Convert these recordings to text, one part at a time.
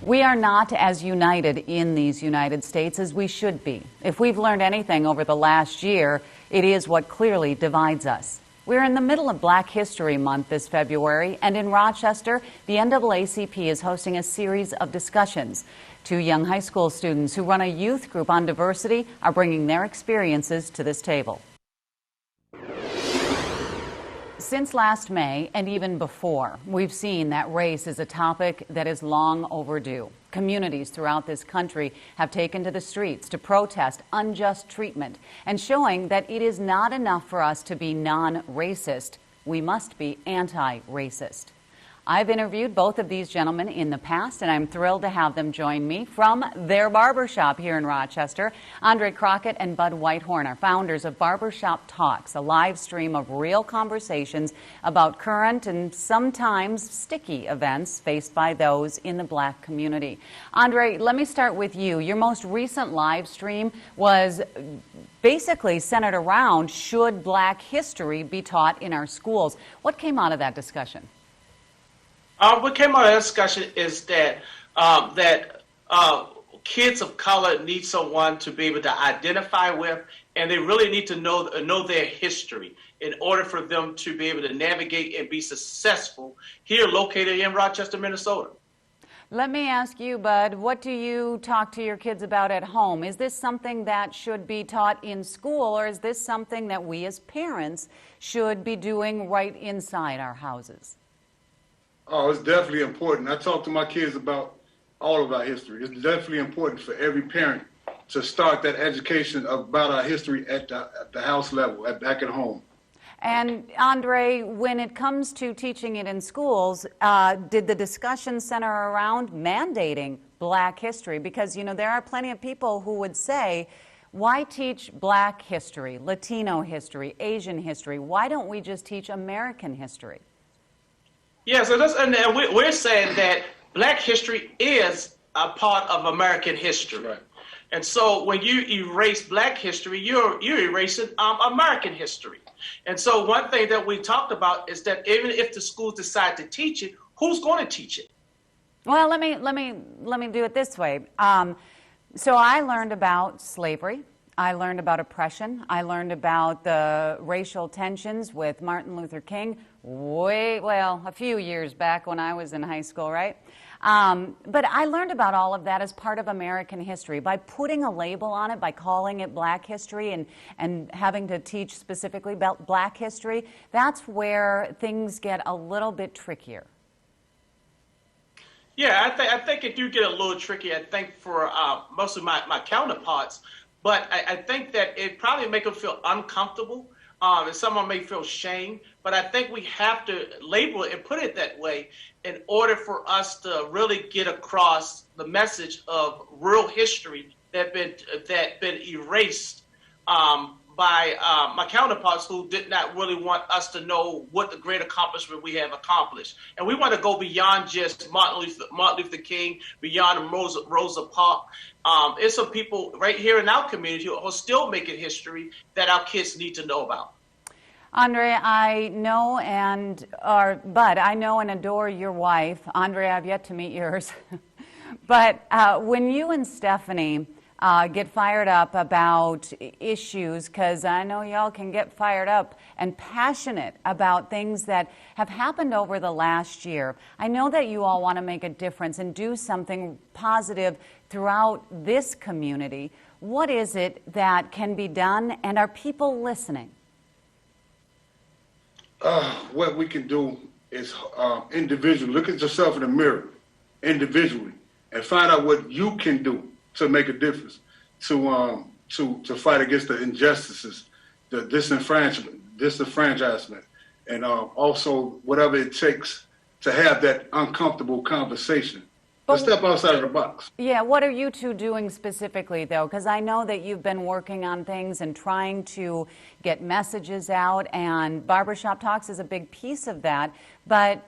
We are not as united in these United States as we should be. If we've learned anything over the last year, it is what clearly divides us. We're in the middle of Black History Month this February, and in Rochester, the NAACP is hosting a series of discussions. Two young high school students who run a youth group on diversity are bringing their experiences to this table. Since last May, and even before, we've seen that race is a topic that is long overdue. Communities throughout this country have taken to the streets to protest unjust treatment and showing that it is not enough for us to be non-racist. We must be anti-racist. I've interviewed both of these gentlemen in the past, and I'm thrilled to have them join me from their barbershop here in Rochester. Crockett and Bud Whitehorn are founders of Barbershop Talks, a live stream of real conversations about current and sometimes sticky events faced by those in the Black community. Andre, let me start with you. Your most recent live stream was basically centered around, should Black history be taught in our schools? What came out of that discussion? What came out of that discussion is that kids of color need someone to be able to identify with, and they really need to know their history in order for them to be able to navigate and be successful here located in Rochester, Minnesota. Let me ask you, Bud, what do you talk to your kids about at home? Is this something that should be taught in school, or is this something that we as parents should be doing right inside our houses? Oh, it's definitely important. I talk to my kids about all of our history. It's definitely important for every parent to start that education about our history at the house level, back at home. And Andre, when it comes to teaching it in schools, did the discussion center around mandating Black history? Because, you know, there are plenty of people who would say, why teach Black history, Latino history, Asian history? Why don't we just teach American history? Yeah, so we're saying that Black history is a part of American history. Right. And so when you erase Black history, you're erasing American history. And so one thing that we talked about is that even if the schools decide to teach it, who's going to teach it? Well, let me do it this way. So I learned about slavery. I learned about oppression. I learned about the racial tensions with Martin Luther King a few years back when I was in high school, right? But I learned about all of that as part of American history. By putting a label on it, by calling it Black history and having to teach specifically about Black history, that's where things get a little bit trickier. Yeah, I think it do get a little tricky, I think, for most of my counterparts. But I think that it probably make them feel uncomfortable, and someone may feel shame. But I think we have to label it and put it that way in order for us to really get across the message of real history that been erased by my counterparts who did not really want us to know what the great accomplishment we have accomplished. And we want to go beyond just Martin Luther King, beyond Rosa Parks. There's some people right here in our community who are still making history that our kids need to know about. Andre, I know Bud, I know and adore your wife. Andre, I've yet to meet yours. But when you and Stephanie get fired up about issues, because I know y'all can get fired up and passionate about things that have happened over the last year. I know that you all want to make a difference and do something positive throughout this community. What is it that can be done, and are people listening? What we can do is individually look at yourself in the mirror individually and find out what you can do to make a difference, to fight against the injustices, the disenfranchisement, and also whatever it takes to have that uncomfortable conversation. But step outside of the box. Yeah, what are you two doing specifically, though? Because I know that you've been working on things and trying to get messages out, and Barbershop Talks is a big piece of that. But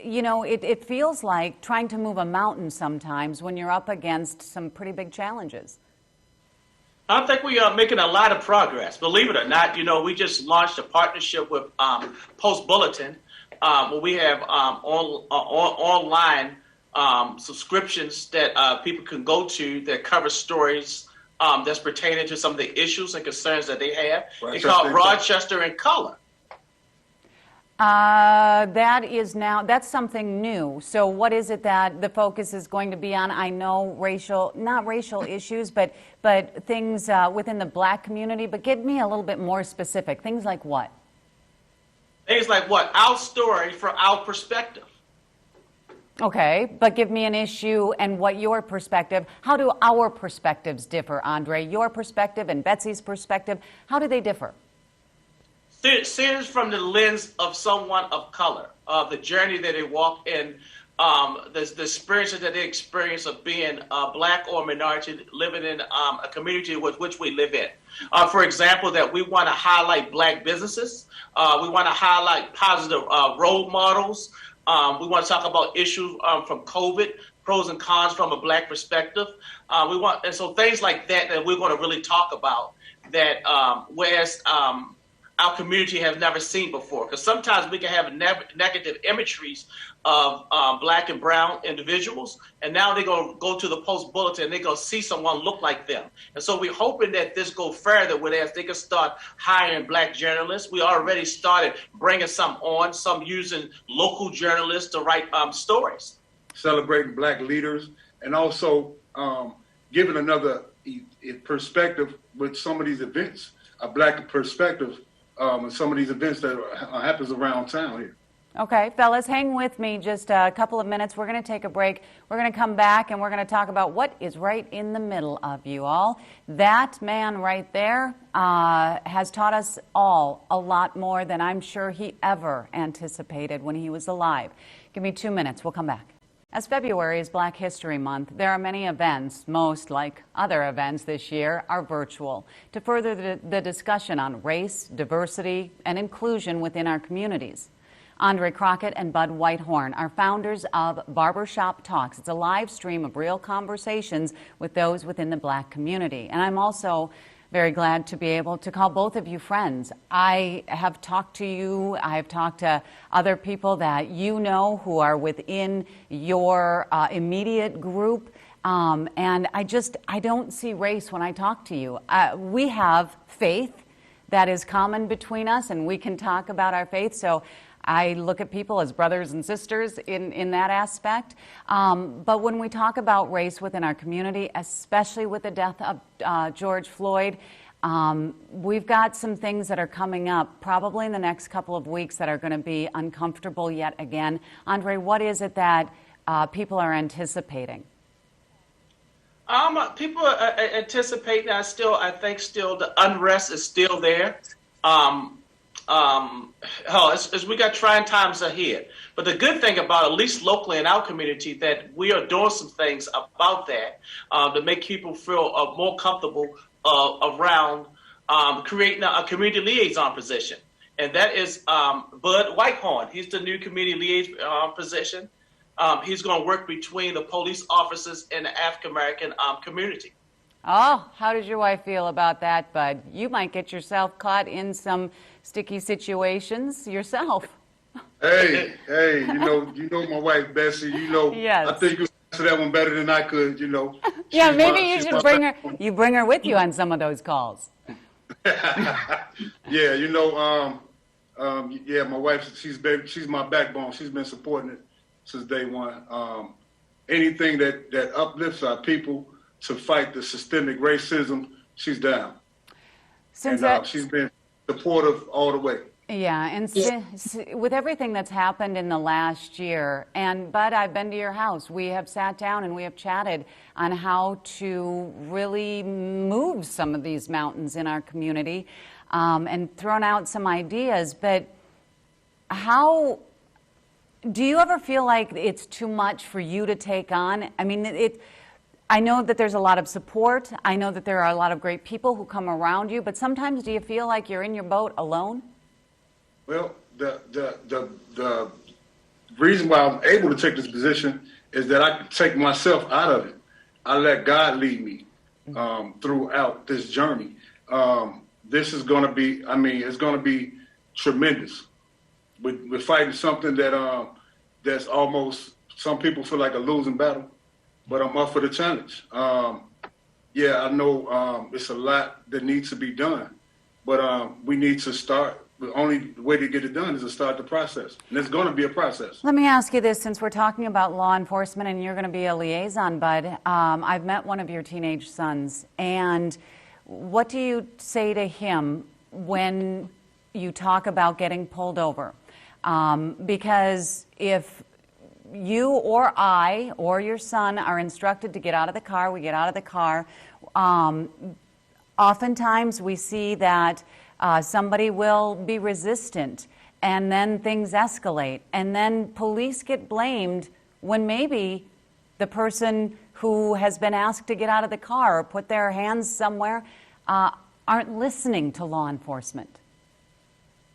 you know, it feels like trying to move a mountain sometimes when you're up against some pretty big challenges. I think we are making a lot of progress. Believe it or not, you know, we just launched a partnership with Post Bulletin, where we have online subscriptions that people can go to that cover stories that's pertaining to some of the issues and concerns that they have. It's called Rochester in Color. That's something new. So what is it that the focus is going to be on? I know not racial issues, but things within the Black community, but give me a little bit more specific. Things like what? Things like what? Our story from our perspective. Okay, but give me an issue and what your perspective, how do our perspectives differ, Andre? Your perspective and Betsy's perspective, how do they differ? See it from the lens of someone of color, the journey that they walk in, the experiences that they experience of being Black or minority living in a community with which we live in. For example, that we want to highlight Black businesses. We want to highlight positive role models. We want to talk about issues from COVID, pros and cons from a Black perspective. And so things like that we're going to really talk about that, whereas our community has never seen before. Because sometimes we can have negative imageries of Black and brown individuals, and now they're going to go to the Post Bulletin and they're going to see someone look like them. And so we're hoping that this goes further, whereas they can start hiring Black journalists. We already started bringing some using local journalists to write stories. Celebrating Black leaders, and also giving another perspective with some of these events, a Black perspective and some of these events that happens around town here. Okay, fellas, hang with me just a couple of minutes. We're going to take a break. We're going to come back and we're going to talk about what is right in the middle of you all. That man right there has taught us all a lot more than I'm sure he ever anticipated when he was alive. Give me 2 minutes. We'll come back. As February is Black History Month, there are many events, most like other events this year, are virtual, to further the discussion on race, diversity, and inclusion within our communities. Andre Crockett and Bud Whitehorn are founders of Barbershop Talks. It's a live stream of real conversations with those within the Black community. And I'm also very glad to be able to call both of you friends. I have talked to you, I have talked to other people that you know who are within your immediate group, and I don't see race when I talk to you. We have faith that is common between us, and we can talk about our faith, so I look at people as brothers and sisters in that aspect. But when we talk about race within our community, especially with the death of George Floyd, we've got some things that are coming up probably in the next couple of weeks that are going to be uncomfortable yet again. Andre, what is it that people are anticipating? People are anticipating, I think the unrest is still there. As we got trying times ahead. But the good thing about, at least locally in our community, that we are doing some things about that to make people feel more comfortable around creating a community liaison position. And that is Bud Whitehorn. He's the new community liaison position. He's going to work between the police officers and the African-American community. Oh, how does your wife feel about that, Bud? You might get yourself caught in some sticky situations yourself. Hey, you know my wife, Bessie, yes. I think you answer that one better than I could, Yeah, maybe you should bring her with you on some of those calls. Yeah, my wife, she's my backbone. She's been supporting it since day one. Anything that uplifts our people to fight the systemic racism, she's down. She's been supportive all the way. Yeah, and with everything that's happened in the last year, and Bud, I've been to your house. We have sat down and we have chatted on how to really move some of these mountains in our community and thrown out some ideas. But how do you ever feel like it's too much for you to take on? I mean, I know that there's a lot of support. I know that there are a lot of great people who come around you, but sometimes do you feel like you're in your boat alone? Well, the reason why I'm able to take this position is that I can take myself out of it. I let God lead me throughout this journey. This is going to be, it's going to be tremendous. We're fighting something that's almost some people feel like a losing battle, but I'm up for the challenge. Yeah, I know it's a lot that needs to be done, but we need to start. The only way to get it done is to start the process, and it's going to be a process. Let me ask you this, since we're talking about law enforcement and you're going to be a liaison, Bud. I've met one of your teenage sons, and what do you say to him when you talk about getting pulled over? Because if you or I or your son are instructed to get out of the car, we get out of the car. Oftentimes we see that somebody will be resistant, and then things escalate, and then police get blamed when maybe the person who has been asked to get out of the car or put their hands somewhere aren't listening to law enforcement.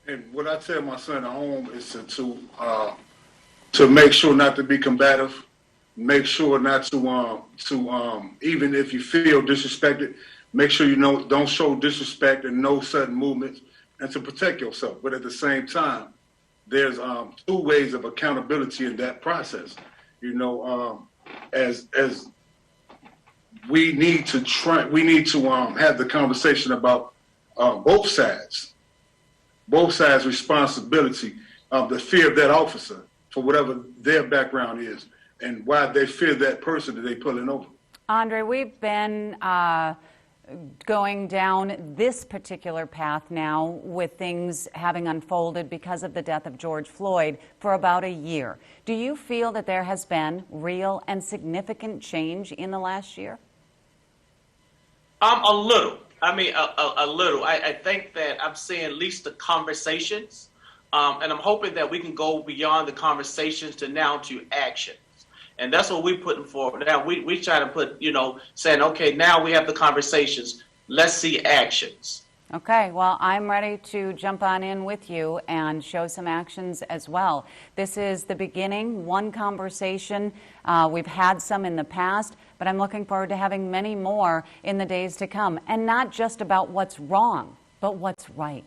And what I tell my son at home is to make sure not to be combative, make sure not to even if you feel disrespected, make sure you don't show disrespect and no sudden movements, and to protect yourself. But at the same time, there's two ways of accountability in that process. As we need to have the conversation about both sides responsibility of the fear of that officer for whatever their background is and why they fear that person that they pulling over. Andre, we've been going down this particular path now with things having unfolded because of the death of George Floyd for about a year. Do you feel that there has been real and significant change in the last year? A little. I mean, a little. I think that I'm seeing at least the conversations, and I'm hoping that we can go beyond the conversations to now to actions. And that's what we're putting forward. Now, we try to put, saying, okay, now we have the conversations. Let's see actions. Okay, well, I'm ready to jump on in with you and show some actions as well. This is the beginning, one conversation. We've had some in the past, but I'm looking forward to having many more in the days to come. And not just about what's wrong, but what's right.